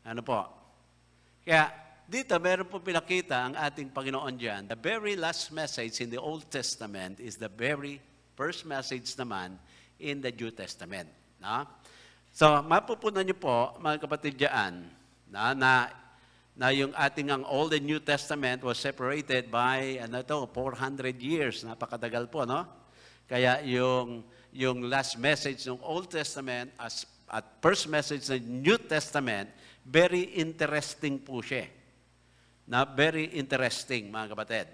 Ano po? Kaya dito meron po pinakita ang ating Panginoon dyan. The very last message in the Old Testament is the very first message naman in the New Testament. No? So, mapupunan niyo po, mga kapatid dyan, na yung ating ang Old and New Testament was separated by 400 years. Napakatagal po, no? Kaya yung last message ng Old Testament at first message ng New Testament, very interesting po siya. Very interesting, mga kapatid.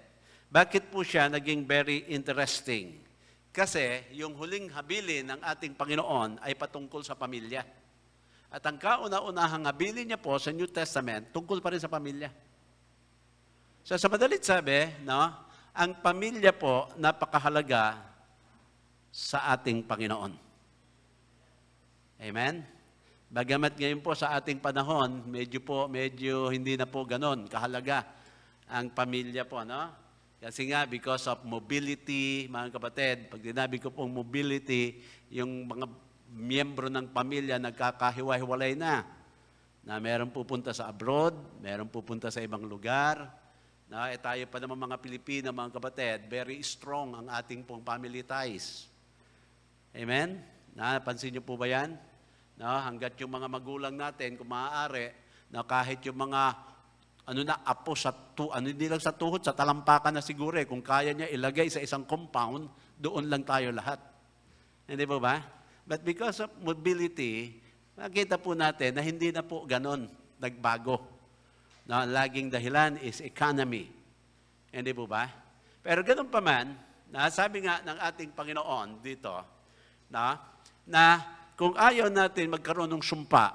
Bakit po siya naging very interesting? Kasi yung huling habilin ng ating Panginoon ay patungkol sa pamilya. At ang kauna-unahang habilin niya po sa New Testament, tungkol pa rin sa pamilya. So sa madalit sabi, ang pamilya po napakahalaga sa ating Panginoon. Amen? Bagamat ngayon po sa ating panahon, medyo hindi na po ganon kahalaga ang pamilya po, no? Kasi nga, because of mobility, mga kapatid, pag dinabi ko pong mobility, yung mga miyembro ng pamilya nagkakahiwa-hiwalay na meron pupunta sa abroad, meron pupunta sa ibang lugar. Tayo pa naman mga Pilipino, mga kapatid, very strong ang ating pong family ties. Amen? Napansin niyo po ba yan? Hanggat yung mga magulang natin, kung maaari, kahit yung mga apo hindi lang sa tuhod, sa talampakan na siguro kung kaya niya ilagay sa isang compound, doon lang tayo lahat. Hindi po ba? But because of mobility, makita po natin na hindi na po ganon nagbago. Laging dahilan is economy. Hindi po ba? Pero ganon pa man, sabi nga ng ating Panginoon dito, na kung ayaw natin magkaroon ng sumpa,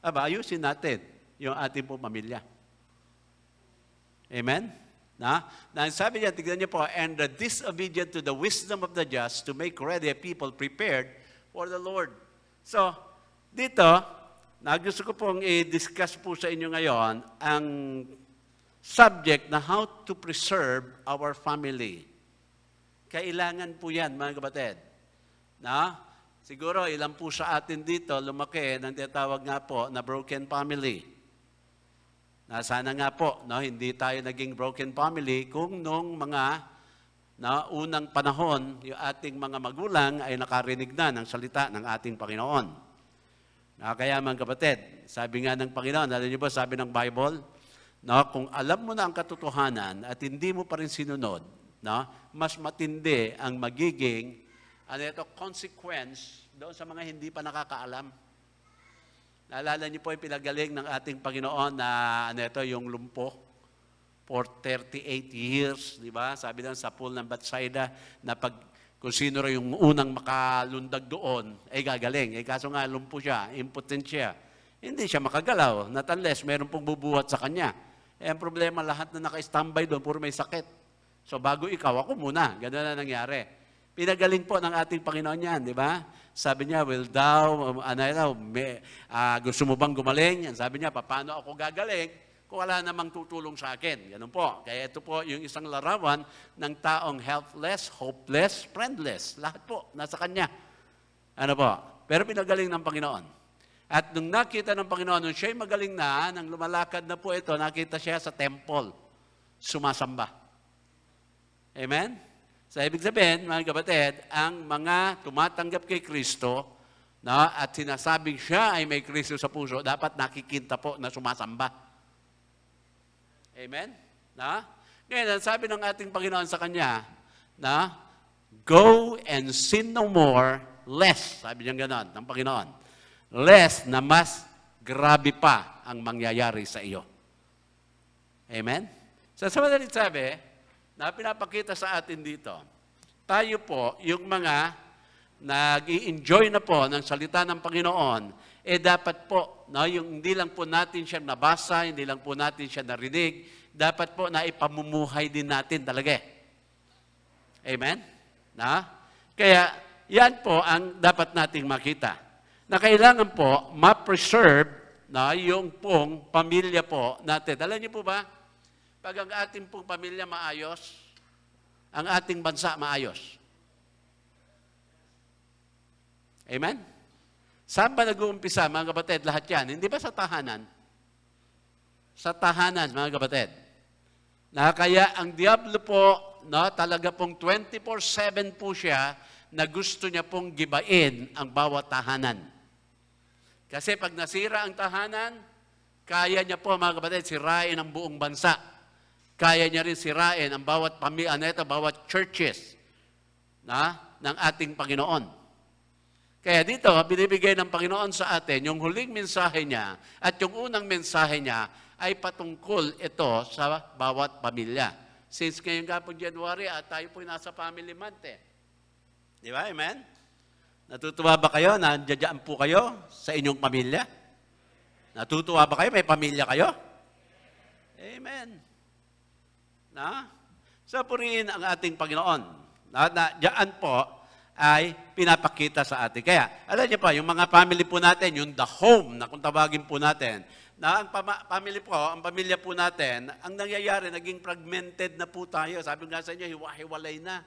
ayusin natin yung ating po pamilya. Amen? Sabi niya, tignan niyo po, and the disobedient to the wisdom of the just to make ready a people prepared for the Lord. So, dito, gusto ko pong i-discuss po sa inyo ngayon ang subject na how to preserve our family. Kailangan po yan, mga kapatid. Siguro, ilan po sa atin dito lumaki ng tinatawag nga po na broken family. Sana nga po, hindi tayo naging broken family kung nung mga unang panahon, yung ating mga magulang ay nakarinig na ng salita ng ating Panginoon. Kaya mga kapatid, sabi nga ng Panginoon, alam niyo ba, sabi ng Bible, kung alam mo na ang katotohanan at hindi mo pa rin sinunod, mas matindi ang magiging consequence doon sa mga hindi pa nakakaalam. Naalala niyo po yung pinagaling ng ating Panginoon na yung lumpo for 38 years, di ba? Sabi lang sa pool ng Bethsaida na kung sino rin yung unang makalundag doon, ay gagaling. Kaso nga lumpo siya, impotent siya. Hindi siya makagalaw, not unless meron pong bubuhat sa kanya. Ang problema, lahat na naka-standby doon, puro may sakit. So bago ikaw, ako muna. Ganun na nangyari. Pinagaling po ng ating Panginoon yan, di ba? Sabi niya, will thou, gusto mo bang gumaling? Sabi niya, paano ako gagaling kung wala namang tutulong sa akin? Ganun po. Kaya ito po yung isang larawan ng taong helpless, hopeless, friendless. Lahat po, nasa kanya. Pero pinagaling ng Panginoon. At nung nakita ng Panginoon, nung siya'y magaling na, nang lumalakad na po ito, nakita siya sa temple, sumasamba. Amen? So, ibig sabihin, mga kapatid, ang mga tumatanggap kay Kristo at sinasabing siya ay may Kristo sa puso, dapat nakikita po na sumasamba. Amen? Ngayon, sabi ng ating Panginoon sa kanya, go and sin no more, lest, sabi niya ganon, ng Panginoon, lest na mas grabe pa ang mangyayari sa iyo. Amen? So, sa madalit sabi, na pinapakita sa atin dito, tayo po, yung mga nag-i-enjoy na po ng salita ng Panginoon, dapat po, yung hindi lang po natin siya nabasa, hindi lang po natin siya narinig, dapat po na ipamumuhay din natin talaga. Amen? Kaya, yan po ang dapat nating makita. Na kailangan po ma-preserve yung pong pamilya po natin. Alam niyo po ba, pag ang ating pong pamilya maayos, ang ating bansa maayos. Amen? Saan ba nag-uumpisa, mga kapatid, lahat yan? Hindi ba sa tahanan? sa tahanan, mga kapatid. Na kaya ang diablo po, no, talaga pong 24/7 po siya na gusto niya pong gibain ang bawat tahanan. Kasi pag nasira ang tahanan, kaya niya po, mga kapatid, sirain ang buong bansa. Kaya niya rin sirain ang bawat pamilya, bawat churches ng ating Panginoon. Kaya dito, binibigay ng Panginoon sa atin, yung huling mensahe niya at yung unang mensahe niya ay patungkol ito sa bawat pamilya. Since ngayon nga po January, tayo po nasa family month eh. Di ba? Amen? Natutuwa ba kayo? Nandiyan po kayo sa inyong pamilya? Natutuwa ba kayo? May pamilya kayo? Amen. So, purihin ang ating Panginoon. Diyan po ay pinapakita sa atin. Kaya, alam niyo pa, yung mga family po natin, yung the home na kung tawagin po natin, na ang family po, ang pamilya po natin, ang nangyayari, naging fragmented na po tayo. Sabi nga sa inyo, hiwa-hiwalay na.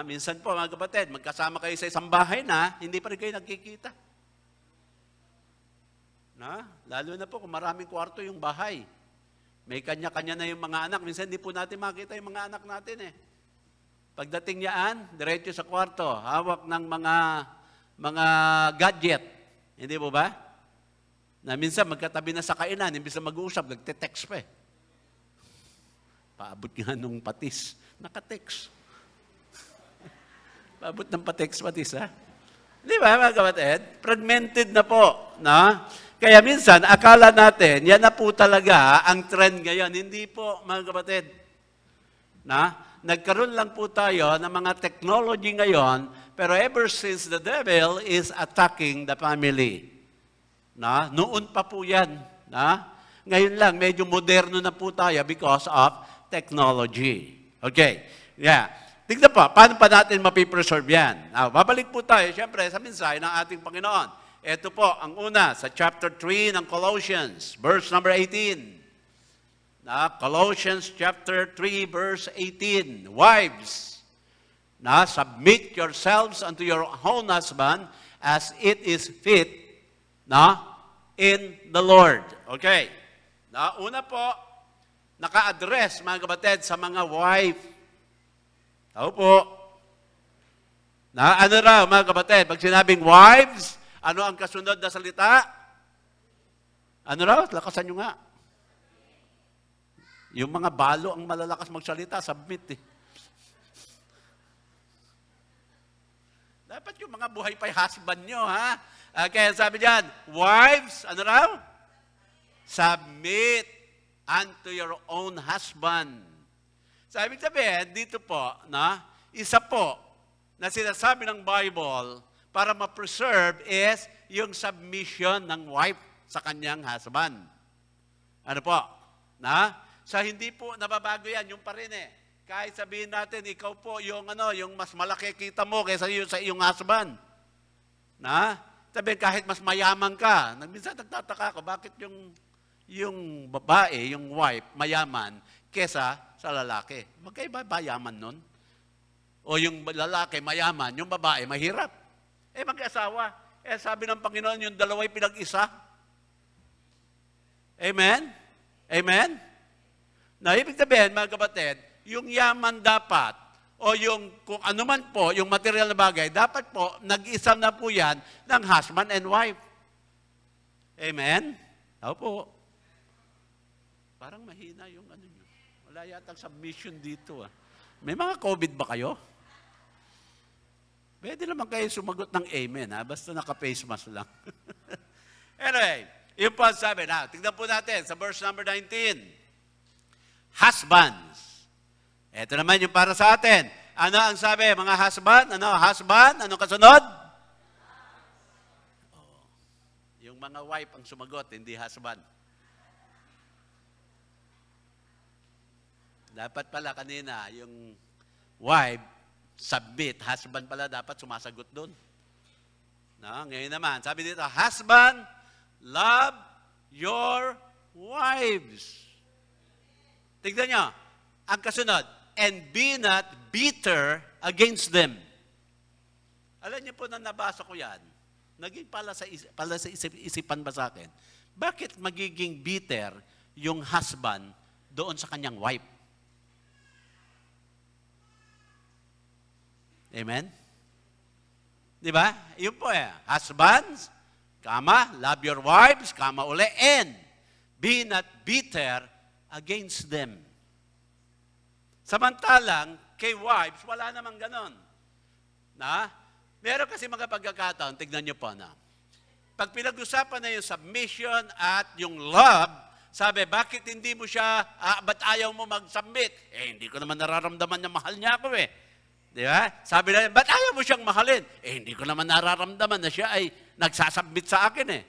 Minsan po, mga kapatid, magkasama kayo sa isang bahay na, hindi pa rin kayo nagkikita. Lalo na po kung maraming kwarto yung bahay. May kanya-kanya na yung mga anak. Minsan hindi po natin makita yung mga anak natin eh. Pagdating niyaan, diretso sa kwarto, hawak ng mga gadget. Hindi po ba? Na minsan magkatabi na sa kainan, imbis na mag-uusap, nagte-text pa eh. Paabot nga nung patis, naka-text. Paabot ng patis, ha? Di ba, mga kapatid? Fragmented na po, na? Kaya minsan, akala natin, yan na po talaga ang trend ngayon. Hindi po, mga kapatid. Nagkaroon lang po tayo ng mga technology ngayon, pero ever since the devil is attacking the family. Noon pa po yan. Ngayon lang, medyo moderno na po tayo because of technology. Okay. Yeah. Tignan po, paano pa natin mapipreserve yan? Babalik po tayo, siyempre, sa mensahe ng ating Panginoon. Ito po, ang una, sa chapter 3 ng Colossians, verse number 18. Colossians chapter 3 verse 18. Wives, submit yourselves unto your own husband as it is fit in the Lord. Okay. Una po, naka-address, mga kapatid, sa mga wife. Tao po. Ano raw, mga kapatid, pag sinabing wives, ano ang kasunod na salita? Ano raw? Lakasan nyo nga. Yung mga balo ang malalakas magsalita, submit eh. Dapat yung mga buhay pa'y husband nyo, ha? Kaya sabi diyan, wives, ano raw? Submit unto your own husband. Sabi sabihin, dito po, isa po na sinasabi ng Bible para ma-preserve is yung submission ng wife sa kanyang husband. Ano po? Sa hindi po nababago yan, yung pa rin eh. Kahit sabihin natin, ikaw po yung mas malaki kita mo kaysa sa iyong husband. Sabihin, kahit mas mayaman ka, minsan nagtataka ko, bakit yung babae, yung wife, mayaman kaysa sa lalaki? Magkaiba ba yaman nun? O yung lalaki mayaman, yung babae mahirap. Mag-asawa. Sabi ng Panginoon, yung dalawa'y pinag-isa. Amen? Amen? Ibig sabihin, mga kapatid, yung yaman dapat, o yung kung ano man po, yung material na bagay, dapat po, nag-isa na po yan ng husband and wife. Amen? Opo. Parang mahina yung ano nyo. Wala yatang submission dito. May mga COVID ba kayo? Pwede naman kayo sumagot ng amen, basta naka-face mask lang. Anyway, yung po sabi, tignan po natin sa verse number 19. Husbands. Ito naman yung para sa atin. Ano ang sabi, mga husband? Husband? Anong kasunod? Yung mga wife ang sumagot, hindi husband. Dapat pala kanina, yung wife, submit. Husband pala dapat sumasagot doon. Ngayon naman, sabi dito, husband, love your wives. Tignan nyo, ang kasunod, and be not bitter against them. Alam niyo po na nabasa ko yan, naging pala sa isipan ba sa akin? Bakit magiging bitter yung husband doon sa kanyang wife? Amen? Di ba? Yun po husbands, love your wives, uli, and be not bitter against them. Samantalang, kay wives, wala namang ganon. Meron kasi mga pagkakataon, tignan nyo po pag pinag-usapan na yung submission at yung love, sabi, bakit hindi mo siya, ba't ayaw mo mag-submit? Hindi ko naman nararamdaman na mahal niya ako Di ba? Sabi na, ba't ayaw mo siyang mahalin? Hindi ko naman nararamdaman na siya ay nagsasubmit sa akin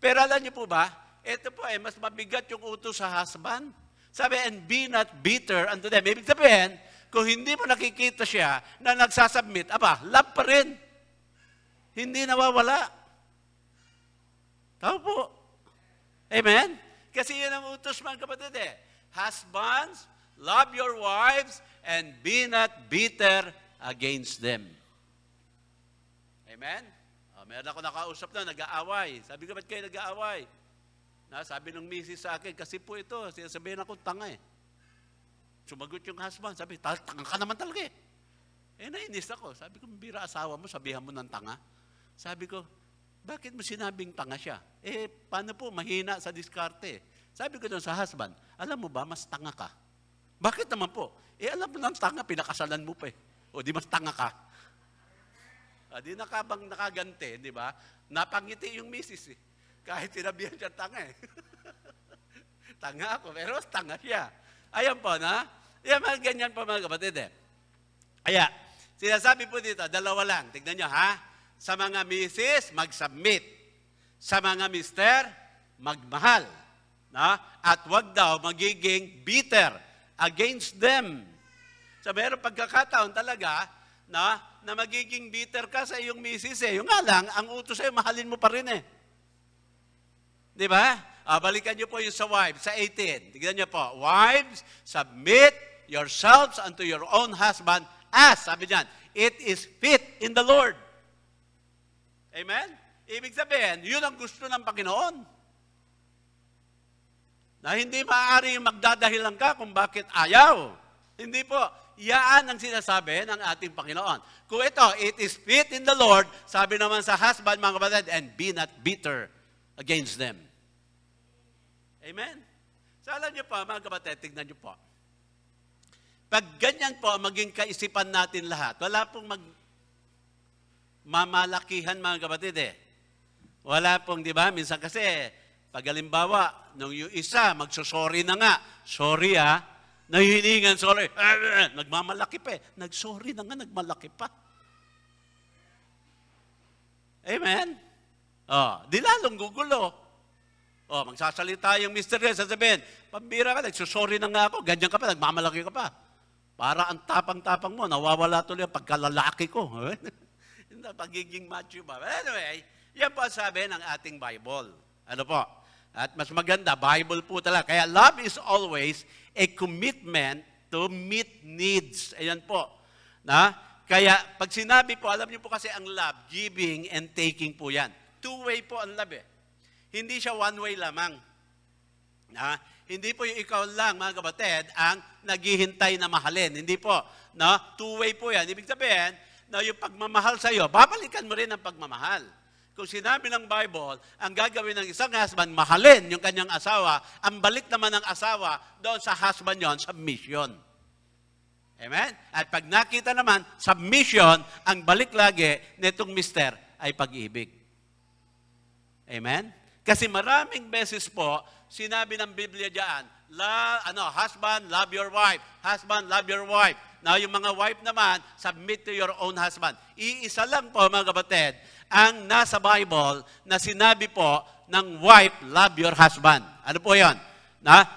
Pero alam niyo po ba, ito po mas mabigat yung utos sa husband. Sabi, and be not bitter unto them. Ibig sabihin, kung hindi mo nakikita siya na nagsasubmit, love pa rin. Hindi nawawala. Tao po. Amen? Kasi yun ang utos, mga kapatid Husbands, love your wives, and be not bitter against them. Amen? Meron ako nakausap na, nag-aaway. Sabi ko, ba't kayo nag-aaway? Sabi ng misis sa akin, kasi po ito, sinasabihin ako tanga Sumagot yung husband, sabi, tanga ka naman talaga nainis ako. Sabi ko, bira asawa mo, sabihan mo ng tanga. Sabi ko, bakit mo sinabing tanga siya? Paano po, mahina sa diskarte. Sabi ko doon sa husband, alam mo ba, mas tanga ka. Bakit naman po? Alam mo ng tanga, pinakasalan mo pa O di mas tanga ka. Di nakabang nakaganti, di ba? Napangiti yung misis Kahit tinabihan siya tanga Tanga ako, pero tanga siya. Ayan po mga ganyan po mga kapatid Kaya, sinasabi po dito, dalawa lang. Tignan nyo Sa mga misis, mag-submit. Sa mga mister, magmahal. At wag daw magiging bitter against them. So, meron pagkakataon talaga na magiging bitter ka sa iyong misis Yung nga lang, ang utos sa'yo, mahalin mo pa rin Di ba? Balikan niyo po yung sa wives, sa 18. Tignan niyo po, wives, submit yourselves unto your own husband as, sabi niyan, it is fit in the Lord. Amen? Ibig sabihin, yun ang gusto ng Panginoon. Na hindi maaari yung magdadahilan ka kung bakit ayaw. Hindi po. Yaan ang sinasabi ng ating Panginoon. Kung ito, it is fit in the Lord, sabi naman sa husband, mga kapatid, and be not bitter against them. Amen? So alam niyo po, mga kapatid, tignan niyo po. Pag ganyan po, maging kaisipan natin lahat, wala pong mamalakihan, mga kapatid Wala pong, di ba? Minsan kasi, pag halimbawa, nung yung isa, magsosorry na nga. Sorry nahihiningan, sorry. Nagmamalaki pa Nagsorry na nga, nagmalaki pa. Amen? Di lalong gugulo. Magsasalita yung mister sasabihin, pambira ka, nagsosorry na nga ako, ganyan ka pa, nagmamalaki ka pa. Para ang tapang-tapang mo, nawawala tuloy ang pagkalalaki ko. Pagiging macho ba? But anyway, yan po ang sabi ng ating Bible. Ano po? At mas maganda, Bible po talaga. Kaya love is always a commitment to meet needs. Ayan po. Kaya pag sinabi po, alam niyo po kasi ang love, giving and taking po yan. Two-way po ang love Hindi siya one-way lamang. Hindi po yung ikaw lang, mga kapatid, ang naghihintay na mahalin. Hindi po. Two-way po yan. Ibig sabihin, na yung pagmamahal sa iyo, babalikan mo rin ang pagmamahal. Kung sinabi ng Bible, ang gagawin ng isang husband, mahalin yung kanyang asawa, ang balik naman ng asawa, doon sa husband yon, submission. Amen? At pag nakita naman, submission, ang balik lagi nitong mister ay pag-ibig. Amen? Kasi maraming beses po, sinabi ng Biblia diyan, husband, love your wife. Husband, love your wife. Now, yung mga wife naman, submit to your own husband. Iisa lang po, mga kapatid, ang nasa Bible na sinabi po ng wife, love your husband. Ano po yan?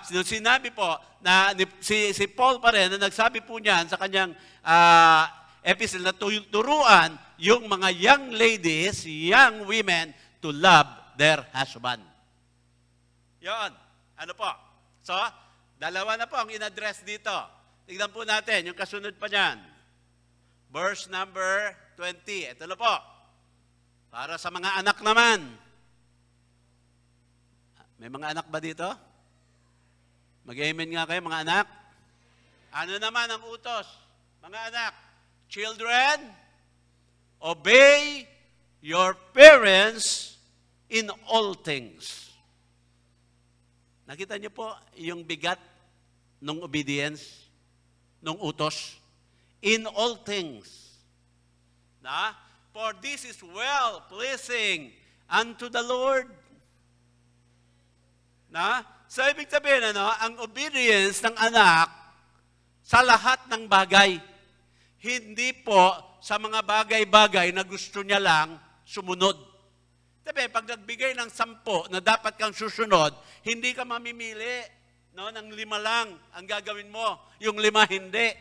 Sinabi po na si Paul pa rin, na nagsabi po niyan sa kanyang epistle na turuan yung mga young ladies, young women, to love their husband. Yon. Ano po? So, dalawa na po ang in-address dito. Tignan po natin, yung kasunod pa niyan. Verse number 20. Ito na po. Para sa mga anak naman. May mga anak ba dito? Mag-amen nga kayo, mga anak. Ano naman ang utos? Mga anak, children, obey your parents in all things. Nakita niyo po yung bigat ng obedience, ng utos? In all things. Na? For this is well-pleasing unto the Lord. Na? So, ibig sabihin, ang obedience ng anak sa lahat ng bagay. Hindi po sa mga bagay-bagay na gusto niya lang sumunod. Sabi, pag nagbigay ng 10 na dapat kang susunod, hindi ka mamimili. No? Ng 5 lang ang gagawin mo. Yung 5 hindi.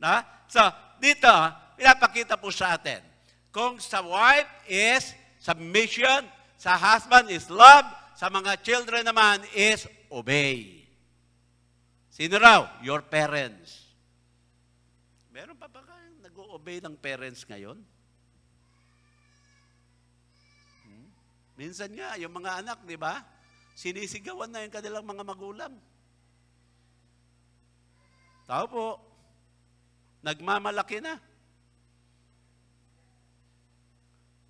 Na? So, dito, pinapakita po sa atin. Kung sa wife is submission, sa husband is love, sa mga children naman is obey. Sino raw? Your parents. Meron pa ba kayong nag-o-obey ng parents ngayon? Minsan nga, yung mga anak, di ba? Sinisigawan na yung kanilang mga magulang. Tao po, nagmamalaki na.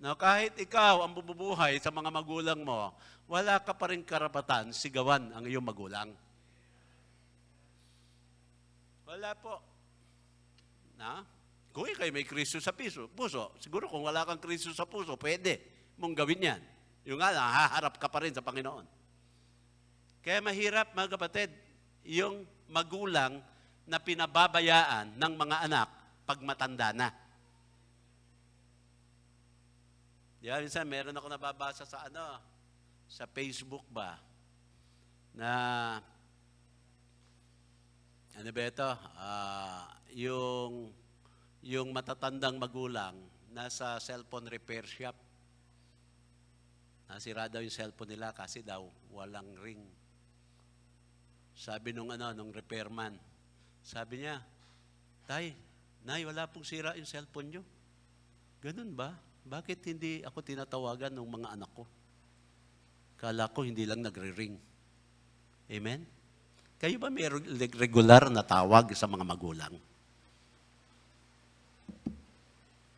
Now, kahit ikaw ang bububuhay sa mga magulang mo, wala ka pa rin karapatan sigawan ang iyong magulang. Wala po. Na? Kung ikay may Kristo sa puso, siguro kung wala kang Kristo sa puso, pwede mong gawin yan. Yung nga, haharap ka pa rin sa Panginoon. Kaya mahirap, mga kapatid, yung magulang na pinababayaan ng mga anak pag matanda na. Diba, minsan meron ako nababasa sa Facebook ba, na, ano ba ito, yung matatandang magulang nasa cellphone repair shop. Nasira daw yung cellphone nila kasi daw walang ring. Sabi nung repairman, sabi niya, Tay, Nay, wala pong sira yung cellphone nyo. Ganun ba? Bakit hindi ako tinatawagan ng mga anak ko? Kala ko hindi lang nagre-ring. Amen? Kayo ba may regular na tawag sa mga magulang?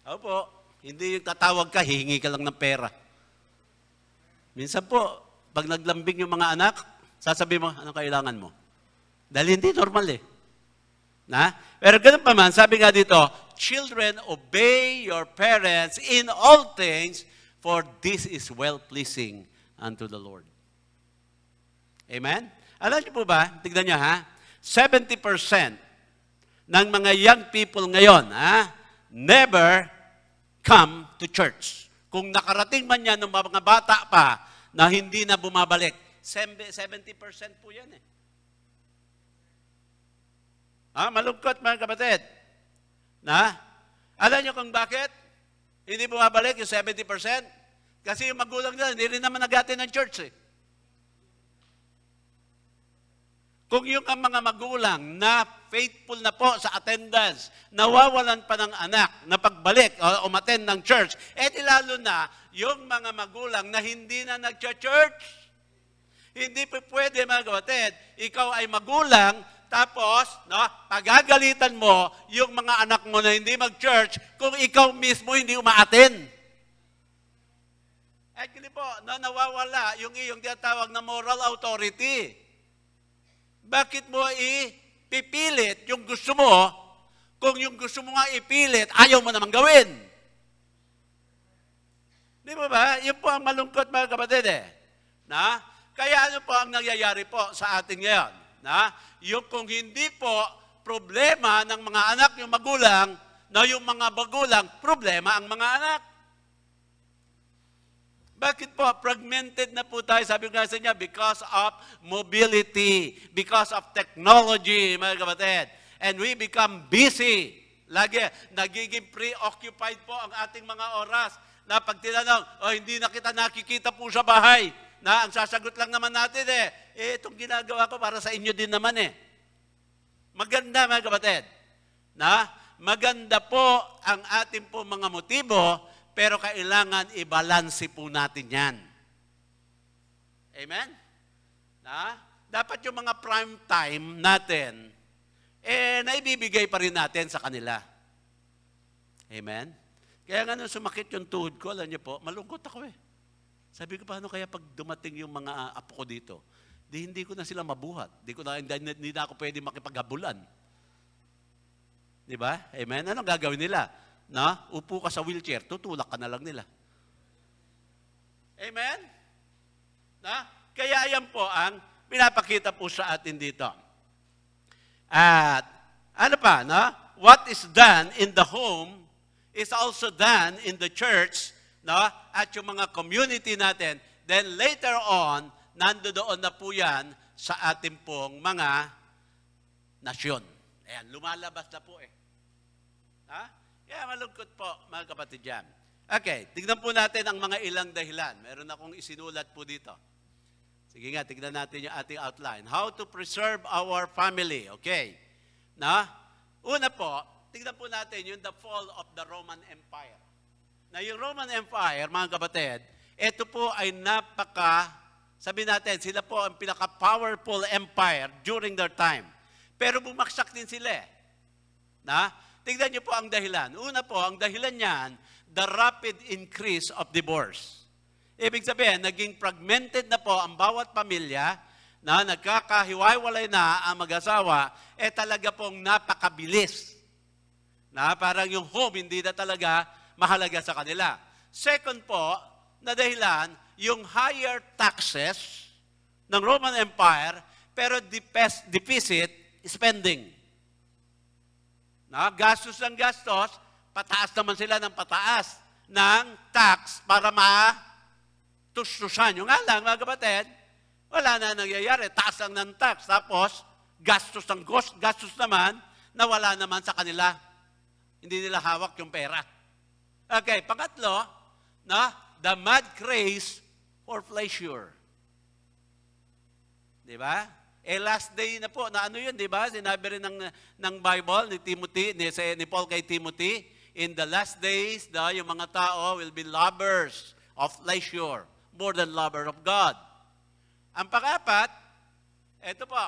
Opo, hindi yung tatawag ka, hihingi ka lang ng pera. Minsan po, pag naglambing yung mga anak, sasabihin mo, anong kailangan mo? Dahil hindi normal eh. Na? Pero ganun pa man, sabi nga dito, children, obey your parents in all things, for this is well-pleasing unto the Lord. Amen? Alam niyo po ba, tignan niyo 70% ng mga young people ngayon, never come to church. Kung nakarating man yan ng mga bata pa na hindi na bumabalik, 70% po yan eh. Malungkot mga kapatid. Alam niyo kung bakit hindi bumabalik yung 70%? Kasi yung magulang nila, hindi rin naman nag-attend ng church eh. Kung yung mga magulang na faithful na po sa attendance, nawawalan pa ng anak na pagbalik o umattend ng church, lalo na yung mga magulang na hindi na nag-church. Hindi pa pwede mga kapatid, ikaw ay magulang, tapos, pagagalitan mo yung mga anak mo na hindi mag-church kung ikaw mismo hindi umaattend. Actually po, nawawala yung iyong tinatawag na moral authority. Bakit mo ipipilit yung gusto mo kung yung gusto mo nga ipilit, ayaw mo naman gawin? Di ba ba? Yun po ang malungkot mga kapatid eh. Kaya ano po ang nangyayari po sa atin ngayon? Yung kung hindi po problema ng mga anak yung magulang, yung mga magulang, problema ang mga anak. Bakit po? Fragmented na po tayo. Sabi ko nga sa inyo, because of mobility, because of technology, mga kapatid. And we become busy. Lagi, nagiging preoccupied po ang ating mga oras. Na pag tinanong, hindi na kita nakikita po sa bahay. Ang sasagot lang naman natin itong ginagawa ko para sa inyo din naman Maganda mga kapatid. Maganda po ang ating po mga motibo, pero kailangan i-balance po natin yan. Amen? Na? Dapat yung mga prime time natin, naibibigay pa rin natin sa kanila. Amen? Kaya nga nung sumakit yung tuhod ko, alam niyo po, malungkot ako eh. Sabi ko, paano kaya pag dumating yung mga apo ko dito, hindi ko na sila mabuhat. Hindi na ako pwede makipaghabulan. Di ba? Amen? Anong gagawin nila? Na? Upo ka sa wheelchair, tutulak ka na lang nila. Amen? Na? Kaya yan po ang pinapakita po sa atin dito. At ano pa? No? What is done in the home is also done in the church, no? At yung mga community natin. Then later on, nandoon na po yan sa ating pong mga nasyon. Ayan, lumalabas na po eh. Ha? Kaya malungkot po, mga kapatid dyan. Okay, tignan po natin ang mga ilang dahilan. Meron akong isinulat po dito. Sige nga, tignan natin yung ating outline. How to preserve our family. Okay. Na? Una po, tignan po natin yung the fall of the Roman Empire. Na yung Roman Empire, mga kapatid, ito po ay sabi natin, sila po ang pinaka-powerful empire during their time. Pero bumagsak din sila eh. Na? Tignan niyo po ang dahilan. Una po, ang dahilan niyan, the rapid increase of divorce. Ibig sabihin, naging fragmented na po ang bawat pamilya na nagkakahiwa-hiwalay na ang mag-asawa, talaga pong napakabilis. Na parang yung home, hindi na talaga mahalaga sa kanila. Second po, na dahilan, yung higher taxes ng Roman Empire, pero deficit spending. Na, gastos ng gastos, pataas naman sila ng pataas ng tax para tustusan. Yung nga lang, mga kapatid, wala na nangyayari. Taas lang ng tax. Tapos, gastos naman na wala naman sa kanila. Hindi nila hawak yung pera. Okay, pangatlo, the mad craze for pleasure. Di ba? Last day na po, na ano yun, di ba? Sinabi rin ng Bible, ni Paul kay Timothy, in the last days, yung mga tao will be lovers of pleasure, more than lover of God. Ang pang-apat, ito po,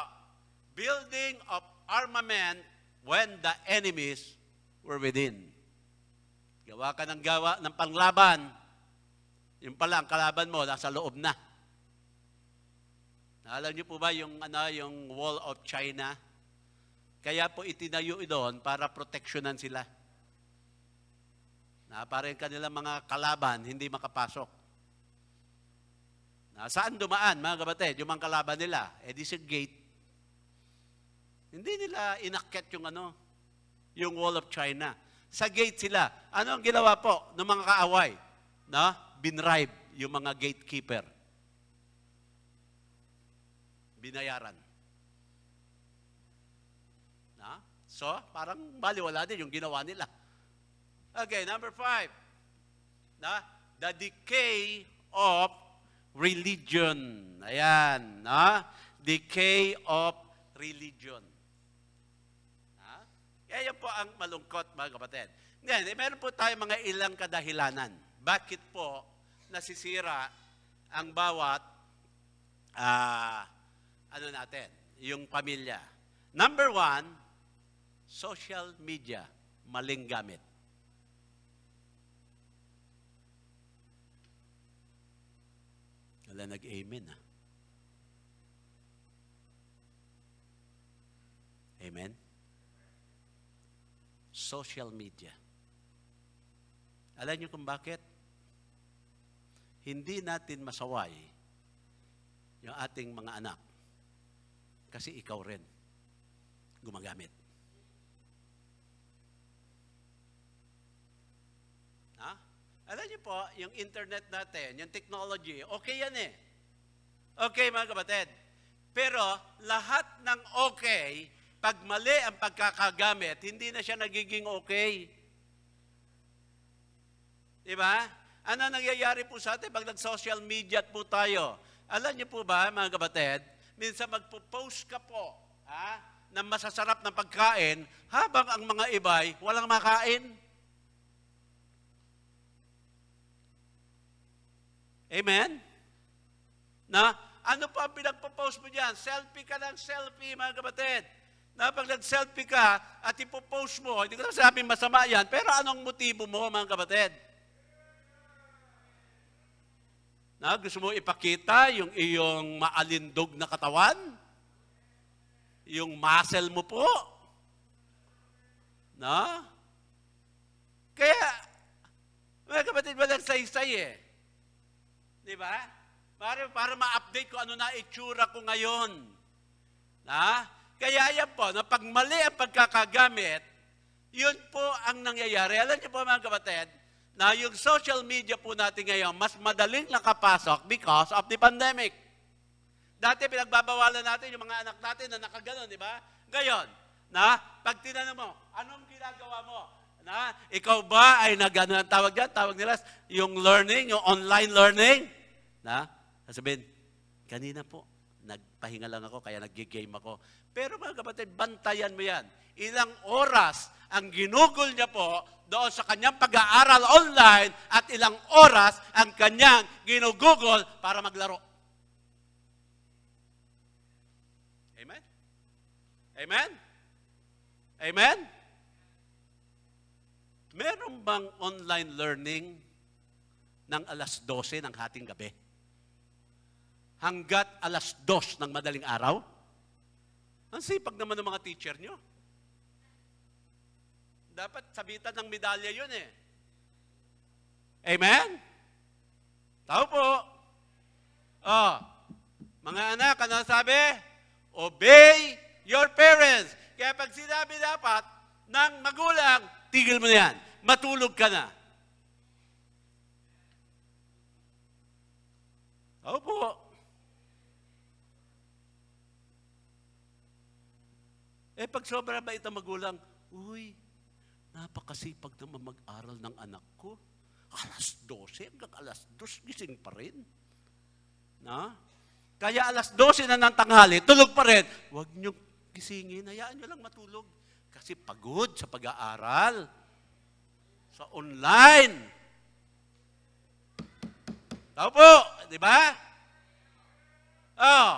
building of armament when the enemies were within. Gawa ka ng panglaban, yung pala, ang kalaban mo, nasa loob na. Alam niyo po ba yung Wall of China? Kaya po itinayo doon para proteksyonan sila. Para yung kanilang mga kalaban, hindi makapasok. Saan dumaan, mga kapatid, yung mga kalaban nila? Di sa gate. Hindi nila inakyat yung Wall of China. Sa gate sila. Ano ang ginawa po ng mga kaaway? Binribe yung mga gatekeeper. Binayaran. So, parang baliwala din yung ginawa nila. Okay, number 5. The decay of religion. Ayan. Decay of religion. Kaya yan po ang malungkot, mga kapatid. Ngayon, meron po tayo mga ilang kadahilanan. Bakit po nasisira ang bawat yung pamilya? Number 1, social media, maling gamit. Wala nag-amen. Amen? Social media. Alam niyo kung bakit? Hindi natin masaway yung ating mga anak. Kasi ikaw rin gumagamit. Alam niyo po, yung internet natin, yung technology, okay yan eh. Okay, mga kapatid. Pero lahat ng okay, pag mali ang pagkakagamit, hindi na siya nagiging okay. Diba? Ano nangyayari po sa atin pag nag-social media po tayo? Alam niyo po ba, mga kapatid, minsan magpo-post ka po ng masasarap na pagkain habang ang mga iba'y walang makain. Amen? Ano pa ang pinagpo-post mo dyan? Selfie ka ng selfie, mga kapatid. Na pag nag-selfie ka at ipopost mo, hindi ko na sabi masama yan, pero anong motibo mo, mga kapatid? Na gusto mo ipakita yung iyong maalindog na katawan? Yung muscle mo po? Na? Kaya, mga kapatid, walang saysay eh. Di ba? Para ma-update ko ano na itsura ko ngayon. Na? Kaya yan po, na pag mali ang pagkakagamit, yun po ang nangyayari. Alam niyo po mga kapatid, na yung social media po natin ngayon, mas madaling nakapasok because of the pandemic. Dati pinagbabawalan natin yung mga anak natin na nakaganon, di ba? Ngayon, na pag tinanong mo, anong ginagawa mo? Na, ikaw ba ay nag-ano ang tawag dyan? Tawag nila yung learning, yung online learning. Na, sabihin, kanina po, nagpahinga lang ako, kaya nag-game ako. Pero mga kapatid, bantayan mo yan. Ilang oras ang ginugol niya po doon sa kanyang pag-aaral online at ilang oras ang kanyang ginugugol para maglaro. Amen? Amen? Amen? Meron bang online learning ng alas 12 ng hating gabi? Hanggat alas 2 ng madaling araw? Ang sipag naman ng mga teacher nyo. Dapat sabitan ng medalya yun eh. Amen? Tao po. Oh, mga anak, ano sabi? Obey your parents. Kaya pag sinabi dapat ng magulang, tigil mo na yan. Matulog ka na. Tao po. Pag sobra ba itong magulang, uy, napakasipag naman mag-aral ng anak ko. Alas 12, hanggang alas 2, gising pa rin. Na? Kaya alas 12 na ng tanghali, tulog pa rin. Huwag niyo gisingin, hayaan niyo lang matulog. Kasi pagod sa pag-aaral. Sa online. Tao po, di ba? Oh,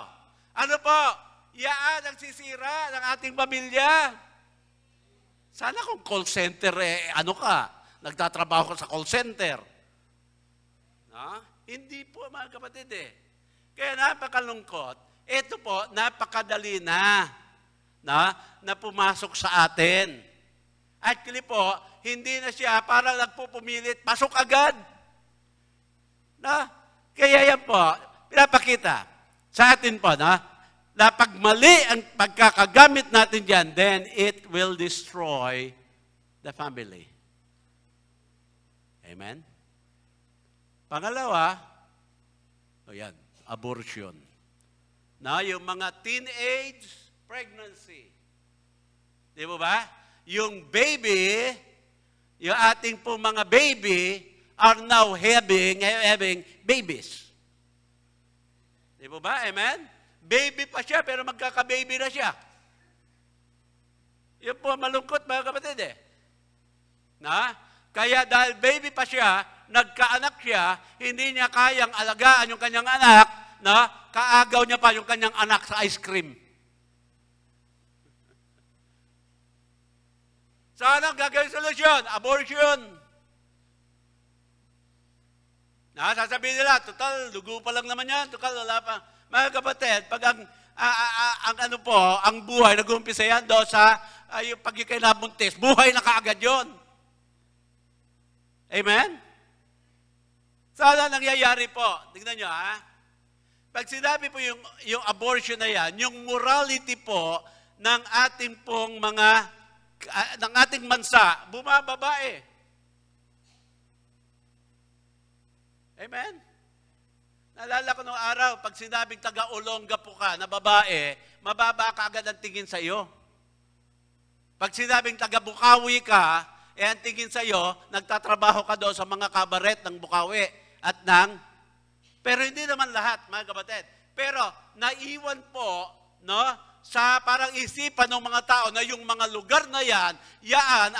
ano po? Yaan ang sisira ng ating pamilya. Sana kung call center, ano ka, nagtatrabaho ka sa call center. Na? Hindi po mga kapatid eh. Kaya napakalungkot, ito po, napakadali na pumasok sa atin. Actually po, hindi na siya parang nagpupumilit, pasok agad. Na? Kaya yan po, pinapakita sa atin po, na pag mali ang pagkakagamit natin dyan, then it will destroy the family. Amen? Pangalawa, yan, abortion. Na yung mga teenage pregnancy. Di ba ba? Yung baby, yung ating po mga baby are now having babies. Di ba ba? Amen? Baby pa siya, pero magkaka-baby na siya. Yun po malungkot mga kapatid eh. Na? Kaya dahil baby pa siya, nagkaanak siya, hindi niya kayang alagaan yung kanyang anak, na kaagaw niya pa yung kanyang anak sa ice cream. Saan ang gagawin solusyon? Abortion. Na, sasabihin nila, total, dugo pa lang naman yan, total, wala pa. Mga kapatid, pag ang buhay, nag-uumpisa yan doon sa yung pag ikay nabuntis, buhay na kaagad yun. Amen? Sana nangyayari po. Tignan nyo, ha? Pag sinabi po yung abortion na yan, yung morality po ng ating pong ng ating bansa, bumababa eh. Amen? Naalala ko nung araw, pag sinabing taga-Olonga po ka na babae, mababa ka agad ang tingin sa iyo. Pag sinabing taga-Bukawi ka, ang tingin sa iyo, nagtatrabaho ka doon sa mga kabaret ng Bukawi at pero hindi naman lahat, mga kapatid. Pero naiwan po, sa parang isipan ng mga tao na yung mga lugar na yan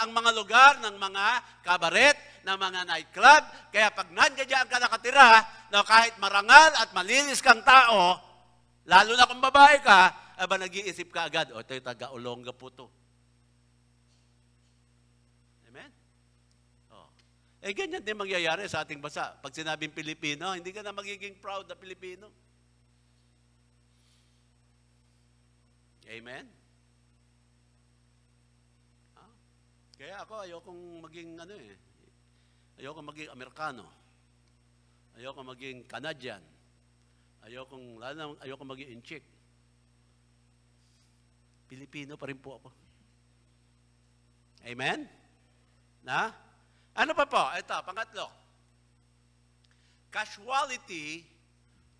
ang mga lugar ng mga kabaret, ng mga nightclub. Kaya pag nandiyan ka nakatira, kahit marangal at malinis kang tao, Lalo na kung babae ka, aba nag-iisip ka agad, o ito yung taga-Olonga po to. Amen? Oh. Ganyan din mangyayari sa ating bansa. Pag sinabing Pilipino, hindi ka na magiging proud na Pilipino. Amen? Kaya ako, ayokong maging ayokong maging Amerikano. Ayokong maging Canadian. Ayokong maging Inchik. Pilipino pa rin po ako. Amen? Na? Ano pa po? Ito, pangatlo. Casualty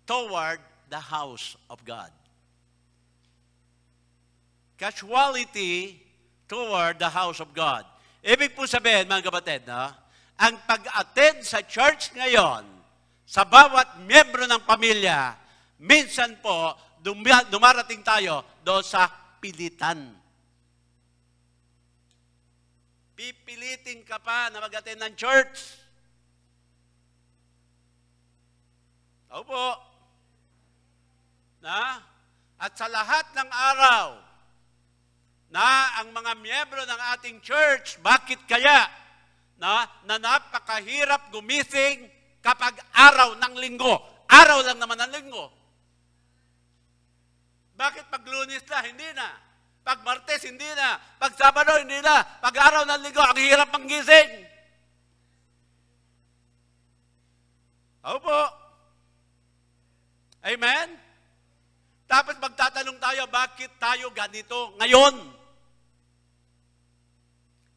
toward the house of God. Casualty toward the house of God. Ibig po sabihin, mga kapatid, no? Ang pag-attend sa church ngayon, sa bawat miyembro ng pamilya, minsan po, dumarating tayo doon sa pilitan. Pipilitin ka pa na mag-attend ng church. Opo. Na? At sa lahat ng araw, na ang mga miyembro ng ating church, bakit kaya na napakahirap gumising kapag araw ng linggo? Araw lang naman ang linggo. Bakit pag Lunes na, hindi na? Pag Martes, hindi na. Pag Sabado, hindi na. Pag araw ng linggo, ang hirap manggising. Opo. Amen? Tapos magtatanong tayo, bakit tayo ganito ngayon?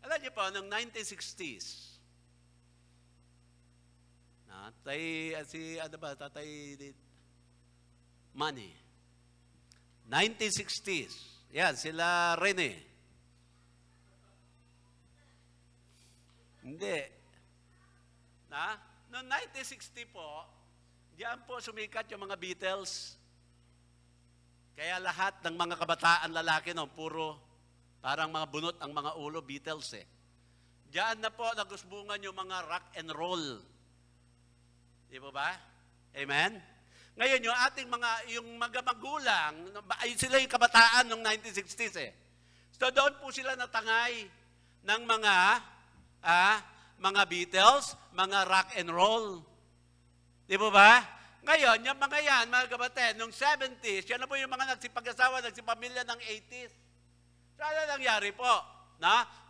Alam niyo po, noong 1960s, Tatay Manny, 1960s, yan, sila Rene. Hindi. Noong 1960 po, diyan po sumikat yung mga Beatles. Kaya lahat ng mga kabataan lalaki noon, puro parang mga bunot ang mga ulo, Beatles eh. Diyan na po nagusbungan yung mga rock and roll. Di ba ba? Amen? Ngayon, yung ating yung mga magulang, sila yung kabataan noong 1960s eh. So doon po sila natangay ng mga Beatles, mga rock and roll. Di ba ba? Ngayon, yung mga yan, mga kapatid, noong 70s, yan na po yung mga nagsipag-asawa, nagsipamilya ng 80s. So, ano nangyari po?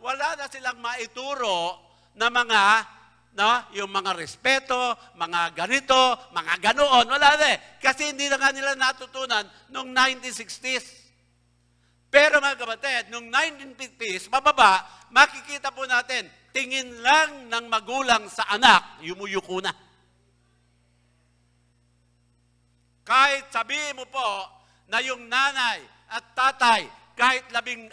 Wala na silang maituro na yung mga respeto, mga ganito, mga ganoon. Wala na eh. Kasi hindi na nga nila natutunan noong 1960s. Pero mga kapatid, noong 1950s, mababa, makikita po natin, tingin lang ng magulang sa anak, yumuyuko na. Kahit sabihin mo po na yung nanay at tatay, kahit 14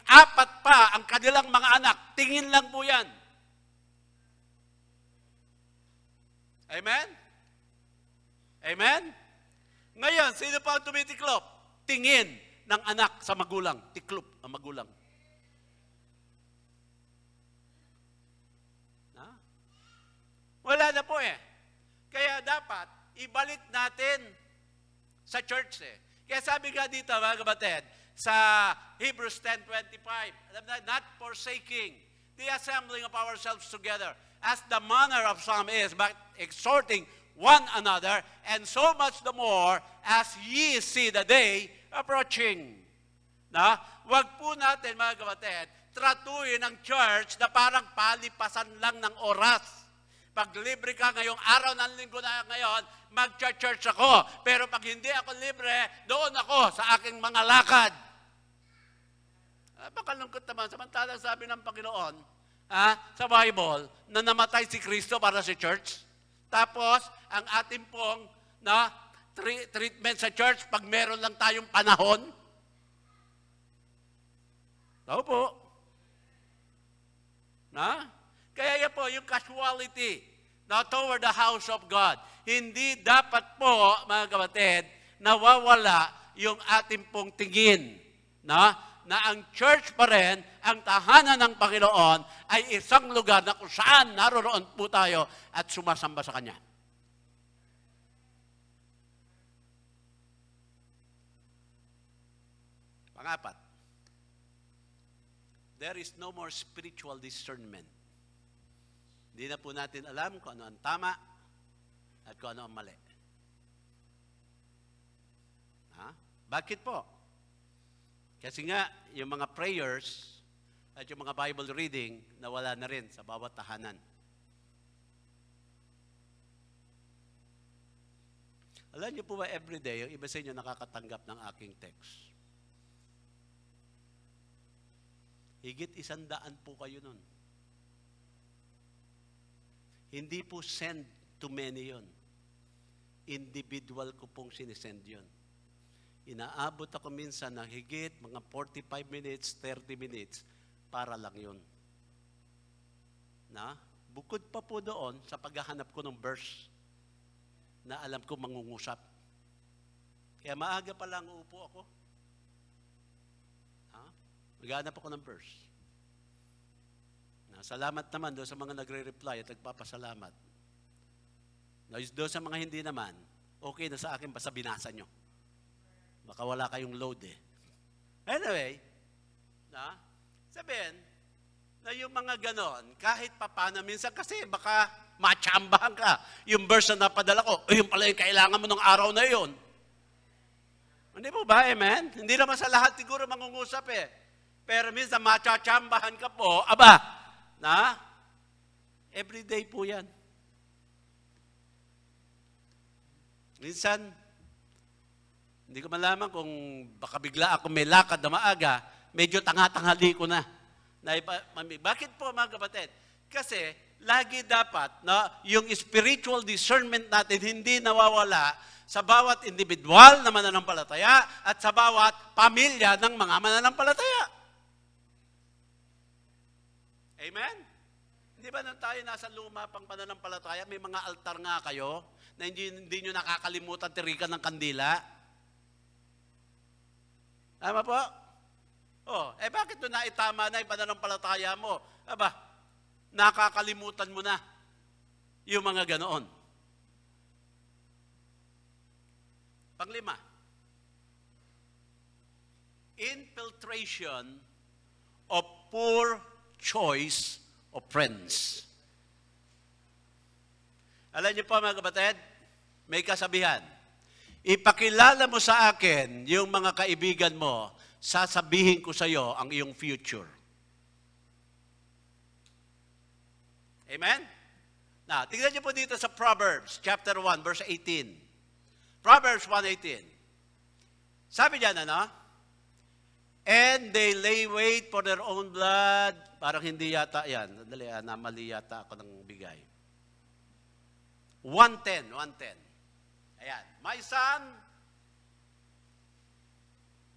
pa ang kanilang mga anak, tingin lang po yan. Amen? Amen? Ngayon, sino pa ang tumitiklop? Tingin ng anak sa magulang. Tiklop ang magulang. Wala na po eh. Kaya dapat, ibalik natin sa church eh. Kaya sabi nga dito, mga kapatid, sa Hebrews 10:25, not forsaking the assembling of ourselves together, as the manner of some is, but exhorting one another, and so much the more as ye see the day approaching. Wag po natin, mga kapatid, tratuin ang church na parang palipasan lang ng oras. Pag libre ka ngayong araw ng linggo na ngayon, mag-church ako. Pero pag hindi ako libre, doon ako sa aking mga lakad. Pakalungkot naman. Samantalang sabi ng Panginoon, sa Bible, na namatay si Kristo para sa church. Tapos, ang ating pong treatment sa church, pag meron lang tayong panahon. Tao po. Kaya yan po, yung casualty toward the house of God. Hindi dapat po, mga kapatid, nawawala yung ating pong tingin. Na ang church pa rin, ang tahanan ng Panginoon, ay isang lugar na kung saan naroon po tayo at sumasamba sa Kanya. Pangapat, there is no more spiritual discernment. Hindi na po natin alam kung ano ang tama at kung ano ang mali. Ha? Bakit po? Kasi nga, yung mga prayers at yung mga Bible reading, nawala na rin sa bawat tahanan. Alam niyo po ba, everyday, yung iba sa inyo nakakatanggap ng aking text. Higit 100 po kayo nun. Hindi po send to many yun. Individual ko pong sinisend yun. Inaabot ako minsan ng higit mga 45 minutes, 30 minutes, para lang yun. Na, bukod pa po doon sa paghahanap ko ng verse na alam ko mangungusap. Kaya maaga pa lang uupo ako. Ha? Maghahanap ako ng verse. Na, salamat naman doon sa mga nagre-reply at nagpapasalamat. Doon sa mga hindi naman, okay na sa akin basta binasa nyo. Baka wala kayong load eh. Anyway, na, sabihin, na yung mga ganon, kahit papano minsan kasi baka machambahan ka. Yung verse na napadala ko, yung pala yung kailangan mo ng araw na yun. Hindi po ba, amen? Hindi naman sa lahat siguro mangungusap eh. Pero minsan machachambahan ka po, aba, na, everyday po yan. Minsan, hindi ko malaman kung baka bigla ako may lakad na maaga, medyo tanga-tanghali ko na. Bakit po mga kapatid? Kasi lagi dapat na yung spiritual discernment natin hindi nawawala sa bawat individual na mananampalataya at sa bawat pamilya ng mga mananampalataya. Amen? Hindi ba nung tayo nasa luma pang pananampalataya, may mga altar nga kayo na hindi nyo nakakalimutan tirikan ng kandila? Tama po? Oh, bakit doon naitama na yung pananampalataya mo? Aba, nakakalimutan mo na yung mga ganoon. Panglima, infiltration of poor choice of friends. Alam niyo po mga kapatid, may kasabihan. Ipakilala mo sa akin yung mga kaibigan mo, sasabihin ko sa iyo ang iyong future. Amen? Now, tingnan niyo po dito sa Proverbs, chapter 1, verse 18. Proverbs 1:18. Sabi diyan, ano? And they lay wait for their own blood. Parang hindi yata yan. Dali, namali yata ako ng bigay. 1:10. Ayan. My son,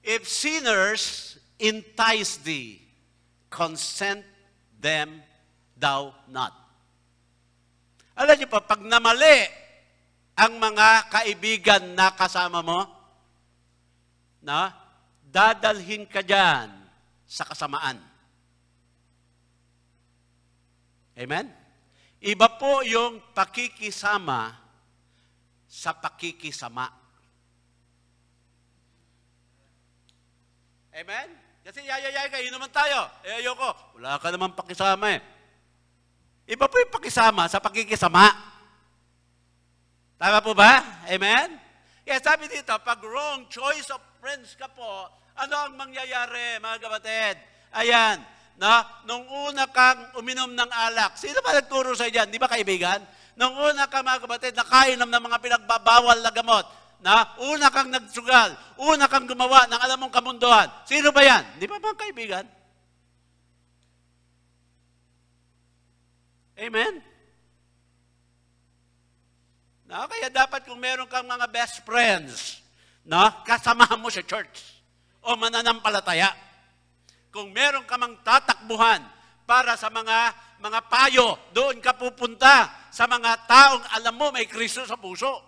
if sinners entice thee, consent them thou not. Alam niyo pa, pag namali ang mga kaibigan na kasama mo, na, dadalhin ka dyan sa kasamaan. Amen? Iba po yung pakikisama sa pakikisama. Amen? Kasi yayayay ka, yun naman tayo. Ayoko. Wala ka naman pakisama eh. Iba po yung pakisama sa pakikisama. Tama po ba? Amen? Kaya sabi dito, pag wrong choice of friends ka po, ano ang mangyayari, mga kapatid? Ayan, na, nung una kang uminom ng alak, sino ba nagturo sa dyan? Di ba kaibigan? Nung una ka, mga kapatid, nakainom ng mga pinagbabawal na gamot, na una kang nagsugal, una kang gumawa ng alam mong kamunduhan. Sino ba yan? Di ba mga kaibigan? Amen? No, kaya dapat kung meron kang mga best friends, no, kasamahan mo sa church o mananampalataya. Kung meron ka mang tatakbuhan para sa mga payo, doon ka pupunta sa mga taong alam mo may Kristo sa puso.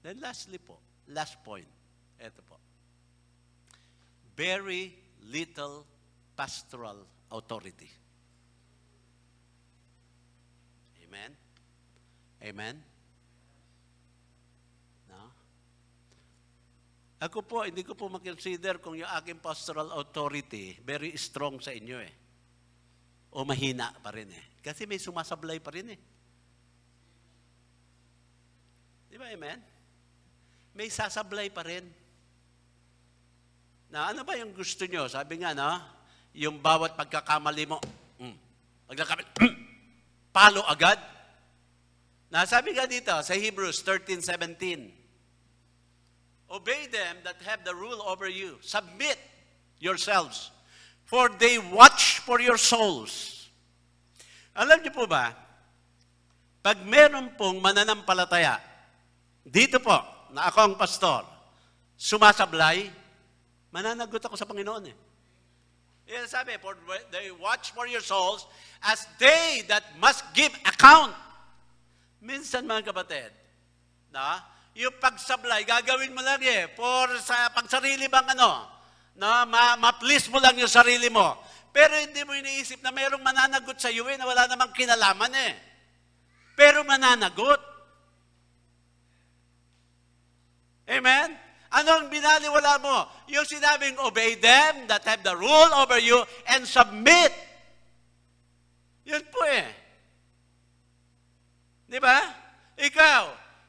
Then lastly po, last point, ito po. Very little pastoral authority. Amen? Amen? No? Ako po, hindi ko po makonsider kung yung aking pastoral authority very strong sa inyo eh. O mahina pa rin eh. Kasi may sumasablay pa rin eh. Di ba, amen? May sasablay pa rin. Na ano ba yung gusto nyo? Sabi nga, no? Yung bawat pagkakamali mo, palo agad. Nasabi nga dito sa Hebrews 13:17, obey them that have the rule over you. Submit yourselves, for they watch for your souls. Alam niyo po ba, pag meron pong mananampalataya, dito po, na ako ang pastor, sumasablay, mananagot ako sa Panginoon eh. Yan sabi, for they watch for your souls as they that must give account. Minsan mga kapatid, na, yung pagsablay, gagawin mo lang eh, for sa pagsarili bang ano, na ma-please mo lang yung sarili mo. Pero hindi mo iniisip na mayroong mananagot sa iyo eh, na wala namang kinalaman eh. Pero mananagot. Amen? Ano ang binaliwala mo? Yung sinabing, obey them that have the rule over you and submit. Yun po eh. Di ba? Ikaw,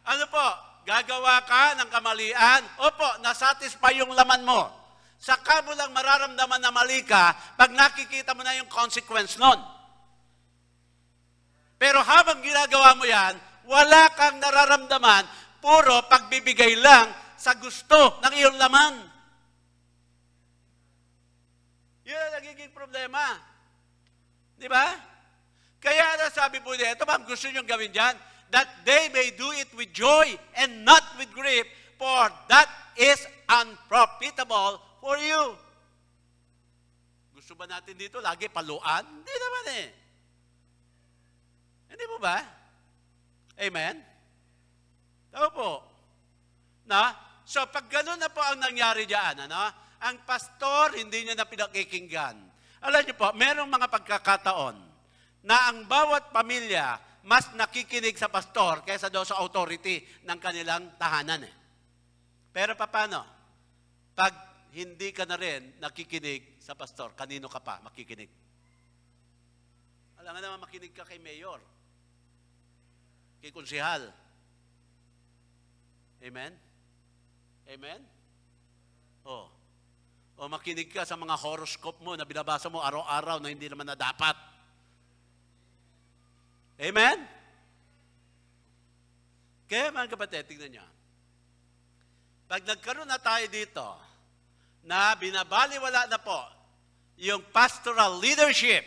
ano po, gagawa ka ng kamalian? Opo, nasatisfy yung laman mo. Saka mo lang mararamdaman na mali ka pag nakikita mo na yung consequence nun. Pero habang ginagawa mo yan, wala kang nararamdaman, puro pagbibigay lang sa gusto ng iyong laman. Yun ang nagiging problema. Di ba? Kaya nasabi po niya, ito ba ang gusto niyong gawin dyan? That they may do it with joy and not with grief, for that is unprofitable for you. Gusto ba natin dito lagi paluan? Hindi naman eh. Hindi mo ba? Amen? Tama po. Na? So, pag gano'n na po ang nangyari diyan, ano? Ang pastor, hindi niya na pinakikinggan. Alam niyo po, merong mga pagkakataon na ang bawat pamilya mas nakikinig sa pastor kaysa daw sa authority ng kanilang tahanan. Eh. Pero paano? Pag hindi ka na rin nakikinig sa pastor, kanino ka pa makikinig? Alam nga naman, makinig ka kay mayor, kay konsehal. Amen? Amen? O makinig ka sa mga horoscope mo na binabasa mo araw-araw na hindi naman na dapat. Amen? Kaya mga kapatid, tignan nyo. Pag nagkaroon na tayo dito, na binabaliwala na po yung pastoral leadership,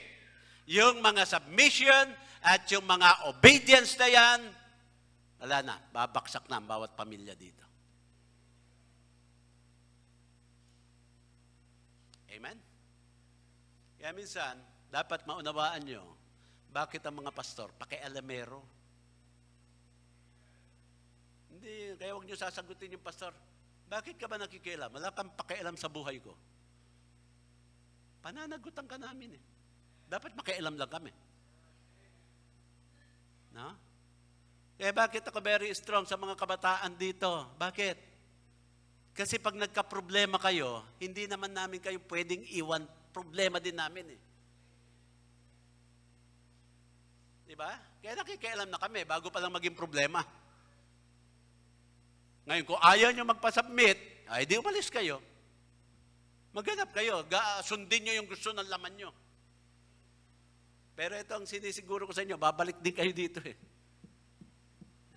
yung mga submission, at yung mga obedience na yan, wala na, babaksak na ang bawat pamilya dito. Amen? Kaya minsan, dapat maunawaan nyo, bakit ang mga pastor, pakialamero? Hindi, kaya huwag nyo sasagutin yung pastor, bakit ka ba nakikialam? Wala kang pakialam sa buhay ko. Pananagutan ka namin eh. Dapat makialam lang kami. No? Kaya bakit ako very strong sa mga kabataan dito? Bakit? Kasi pag nagka-problema kayo, hindi naman namin kayo pwedeng iwan. Problema din namin eh. Diba? Kaya nakikialam na kami bago pa lang maging problema. Ngayon, kung ayaw nyo magpasubmit, ay di umalis kayo. Maghanap kayo. Sundin nyo yung gusto ng laman nyo. Pero ito ang sinisiguro ko sa inyo, babalik din kayo dito eh.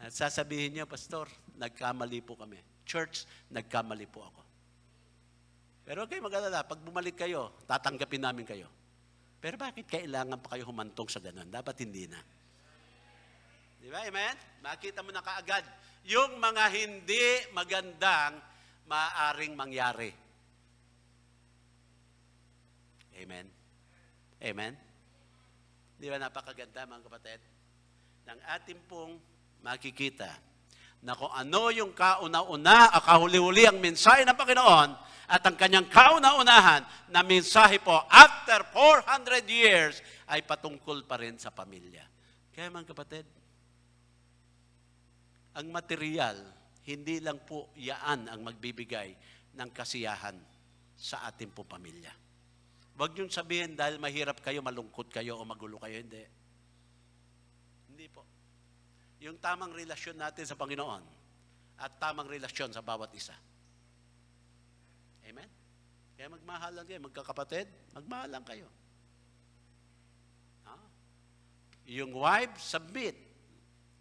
At sasabihin nyo, Pastor, nagkamali po kami. Church, nagkamali po ako. Pero okay, mag-alala, pag bumalik kayo, tatanggapin namin kayo. Pero bakit kailangan pa kayo humantong sa ganun? Dapat hindi na. Di ba? Amen? Makita mo na kaagad yung mga hindi magandang maaaring mangyari. Amen? Amen? Di ba napakaganda mga kapatid? Ng ating pong makikita na kung ano yung kauna-una, kahuli-huli ang mensahe ng Panginoon at ang kanyang kauna-unahan na mensahe po after 400 years ay patungkol pa rin sa pamilya. Kaya mga kapatid, ang material, hindi lang po yaan ang magbibigay ng kasiyahan sa ating po pamilya. Huwag niyong sabihin dahil mahirap kayo, malungkot kayo o magulo kayo. Hindi. Hindi po. Yung tamang relasyon natin sa Panginoon at tamang relasyon sa bawat isa. Amen? Kaya magmahalan kayo, magkakapatid, magmahalan kayo. Yung wife, submit.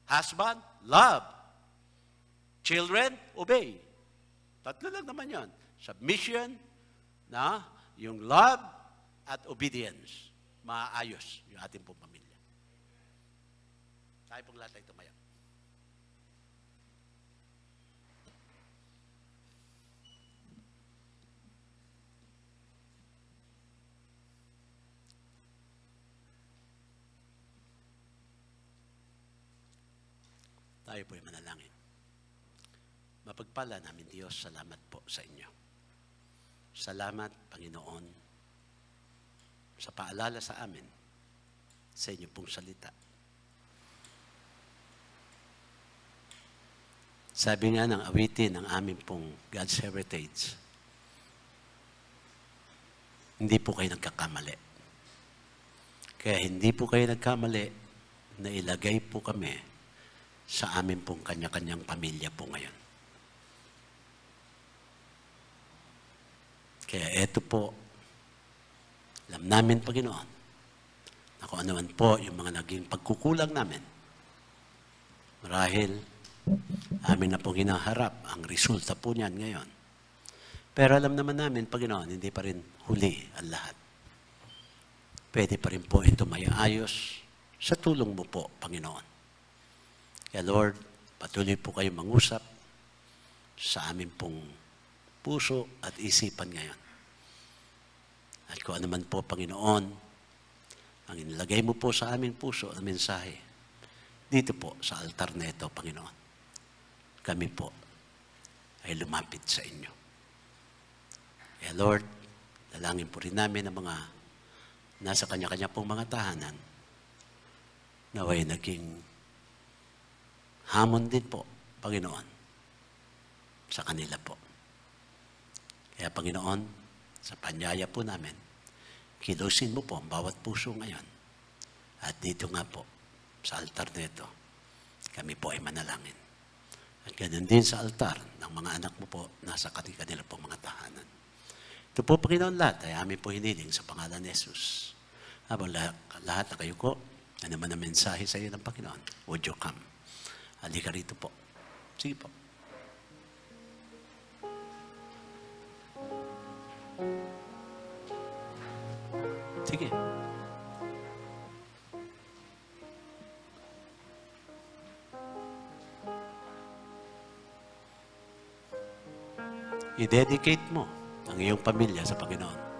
Husband, love. Children, obey. Tatlo lang naman yan. Submission, yung love at obedience. Maayos yung ating pong pamilya. Tayo pong lahat ay tumaya. Tayo po'y manalangin. Mapagpala namin Diyos, salamat po sa inyo. Salamat, Panginoon, sa paalala sa amin, sa inyo pong salita. Sabi nga ng awitin ng aming pong God's Heritage, hindi po kayo nagkakamali. Kaya hindi po kayo nagkamali na ilagay po kami sa amin pong kanya-kanyang pamilya po ngayon. Kaya eto po, alam namin, Panginoon, na kung ano man po yung mga naging pagkukulang namin, marahil amin na pong hinaharap ang resulta po niyan ngayon. Pero alam naman namin, Panginoon, hindi pa rin huli ang lahat. Pwede pa rin po ito maiayos sa tulong mo po, Panginoon. Kaya Lord, patuloy po kayo mangusap sa amin pong puso at isipan ngayon. At kung ano man po, Panginoon, ang inilagay mo po sa aming puso na mensahe, dito po sa altar na ito, Panginoon, kami po ay lumapit sa inyo. Kaya Lord, dalangin po rin namin ang mga nasa kanya-kanya pong mga tahanan, naway naging hamon din po, Panginoon, sa kanila po. Kaya Panginoon, sa panyaya po namin, kilusin mo po ang bawat puso ngayon. At dito nga po, sa altar nito, kami po ay manalangin. At ganun din sa altar ng mga anak mo po, nasa kanila po mga tahanan. Ito po, Panginoon, lahat ay amin po hiniling sa pangalan ni Jesus. Habang lahat na kayo ko, na naman ang mensahe sa iyo ng Panginoon, would you come? Halika rito po. Sige po. Sige. I-dedicate mo ang iyong pamilya sa Panginoon.